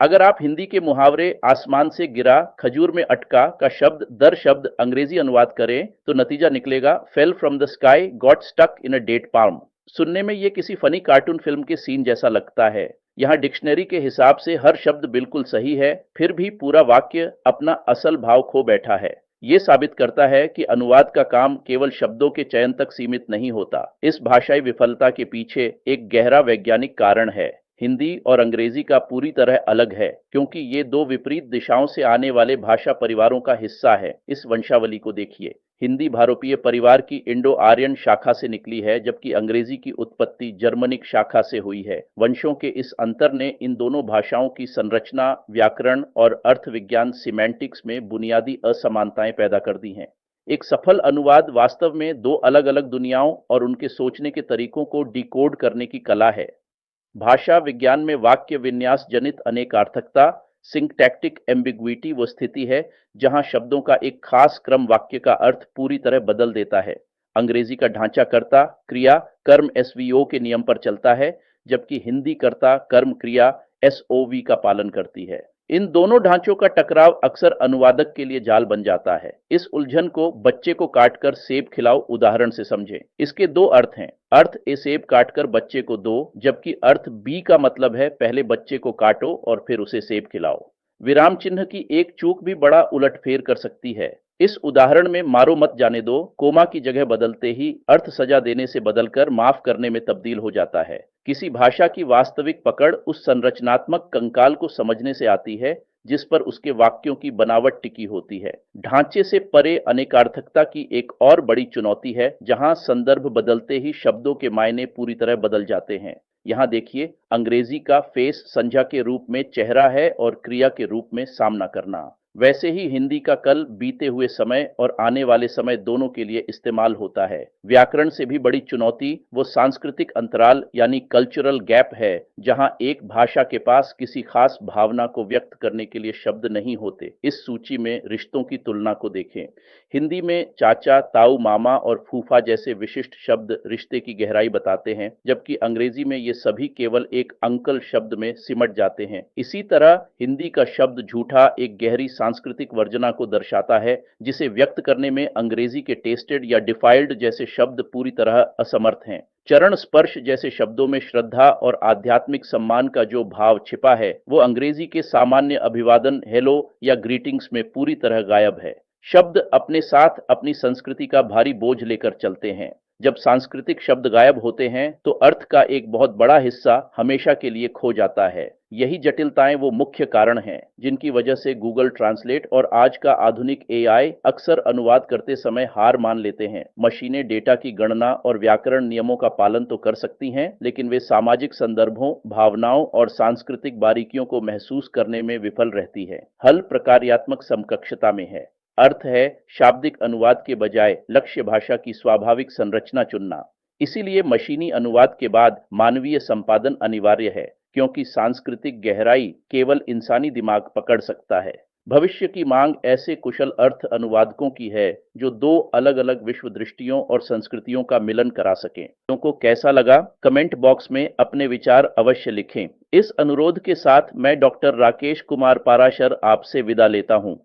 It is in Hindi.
अगर आप हिंदी के मुहावरे आसमान से गिरा खजूर में अटका का शब्द दर शब्द अंग्रेजी अनुवाद करें तो नतीजा निकलेगा fell from the sky got stuck in a date palm. सुनने में ये किसी फनी कार्टून फिल्म के सीन जैसा लगता है। यहाँ डिक्शनरी के हिसाब से हर शब्द बिल्कुल सही है, फिर भी पूरा वाक्य अपना असल भाव खो बैठा है। ये साबित करता है कि अनुवाद का काम केवल शब्दों के चयन तक सीमित नहीं होता। इस भाषाई विफलता के पीछे एक गहरा वैज्ञानिक कारण है। हिंदी और अंग्रेजी का पूरी तरह अलग है, क्योंकि ये दो विपरीत दिशाओं से आने वाले भाषा परिवारों का हिस्सा है। इस वंशावली को देखिए। हिंदी भारोपीय परिवार की इंडो आर्यन शाखा से निकली है, जबकि अंग्रेजी की उत्पत्ति जर्मनिक शाखा से हुई है। वंशों के इस अंतर ने इन दोनों भाषाओं की संरचना, व्याकरण और अर्थ विज्ञान सिमेंटिक्स में बुनियादी असमानताएं पैदा कर दी हैं। एक सफल अनुवाद वास्तव में दो अलग-अलग दुनियाओं और उनके सोचने के तरीकों को डिकोड करने की कला है। भाषा विज्ञान में वाक्य विन्यास जनित अनेकार्थकता, सिंटैक्टिक एम्बिग्विटी वो स्थिति है जहां शब्दों का एक खास क्रम वाक्य का अर्थ पूरी तरह बदल देता है। अंग्रेजी का ढांचा कर्ता क्रिया कर्म एसवीओ के नियम पर चलता है, जबकि हिंदी कर्ता कर्म क्रिया एसओवी का पालन करती है। इन दोनों ढांचों का टकराव अक्सर अनुवादक के लिए जाल बन जाता है। इस उलझन को बच्चे को काटकर सेब खिलाओ उदाहरण से समझें। इसके दो अर्थ हैं। अर्थ ए सेब काटकर बच्चे को दो, जबकि अर्थ बी का मतलब है पहले बच्चे को काटो और फिर उसे सेब खिलाओ। विराम चिन्ह की एक चूक भी बड़ा उलटफेर कर सकती है। इस उदाहरण में मारो मत जाने दो कोमा की जगह बदलते ही अर्थ सजा देने से बदलकर माफ करने में तब्दील हो जाता है। किसी भाषा की वास्तविक पकड़ उस संरचनात्मक कंकाल को समझने से आती है जिस पर उसके वाक्यों की बनावट टिकी होती है। ढांचे से परे अनेकार्थकता की एक और बड़ी चुनौती है, जहां संदर्भ बदलते ही शब्दों के मायने पूरी तरह बदल जाते हैं। यहाँ देखिए, अंग्रेजी का फेस संज्ञा के रूप में चेहरा है और क्रिया के रूप में सामना करना। वैसे ही हिंदी का कल बीते हुए समय और आने वाले समय दोनों के लिए इस्तेमाल होता है। व्याकरण से भी बड़ी चुनौती वो सांस्कृतिक अंतराल यानी कल्चरल गैप है, जहां एक भाषा के पास किसी खास भावना को व्यक्त करने के लिए शब्द नहीं होते। इस सूची में रिश्तों की तुलना को देखें। हिंदी में चाचा, ताऊ, मामा और फूफा जैसे विशिष्ट शब्द रिश्ते की गहराई बताते हैं, जबकि अंग्रेजी में ये सभी केवल एक अंकल शब्द में सिमट जाते हैं। इसी तरह हिंदी का शब्द झूठा एक गहरी सांस्कृतिक वर्जना को दर्शाता है, जिसे व्यक्त करने में अंग्रेजी के टेस्टेड या डिफाइल्ड जैसे शब्द पूरी तरह असमर्थ हैं। चरण स्पर्श जैसे शब्दों में श्रद्धा और आध्यात्मिक सम्मान का जो भाव छिपा है, वो अंग्रेजी के सामान्य अभिवादन हेलो या ग्रीटिंग्स में पूरी तरह गायब है। शब्द अपने साथ अपनी संस्कृति का भारी बोझ लेकर चलते हैं। जब सांस्कृतिक शब्द गायब होते हैं तो अर्थ का एक बहुत बड़ा हिस्सा हमेशा के लिए खो जाता है। यही जटिलताएं वो मुख्य कारण हैं जिनकी वजह से गूगल ट्रांसलेट और आज का आधुनिक एआई अक्सर अनुवाद करते समय हार मान लेते हैं। मशीनें डेटा की गणना और व्याकरण नियमों का पालन तो कर सकती हैं, लेकिन वे सामाजिक संदर्भों, भावनाओं और सांस्कृतिक बारीकियों को महसूस करने में विफल रहती है। हल प्रकार्यात्मक समकक्षता में है। अर्थ है शाब्दिक अनुवाद के बजाय लक्ष्य भाषा की स्वाभाविक संरचना चुनना। इसीलिए मशीनी अनुवाद के बाद मानवीय संपादन अनिवार्य है, क्योंकि सांस्कृतिक गहराई केवल इंसानी दिमाग पकड़ सकता है। भविष्य की मांग ऐसे कुशल अर्थ अनुवादकों की है जो दो अलग-अलग विश्व दृष्टियों और संस्कृतियों का मिलन करा सकें। तुमको कैसा लगा? कमेंट बॉक्स में अपने विचार अवश्य लिखें। इस अनुरोध के साथ मैं डॉक्टर राकेश कुमार पाराशर आपसे विदा लेता हूं।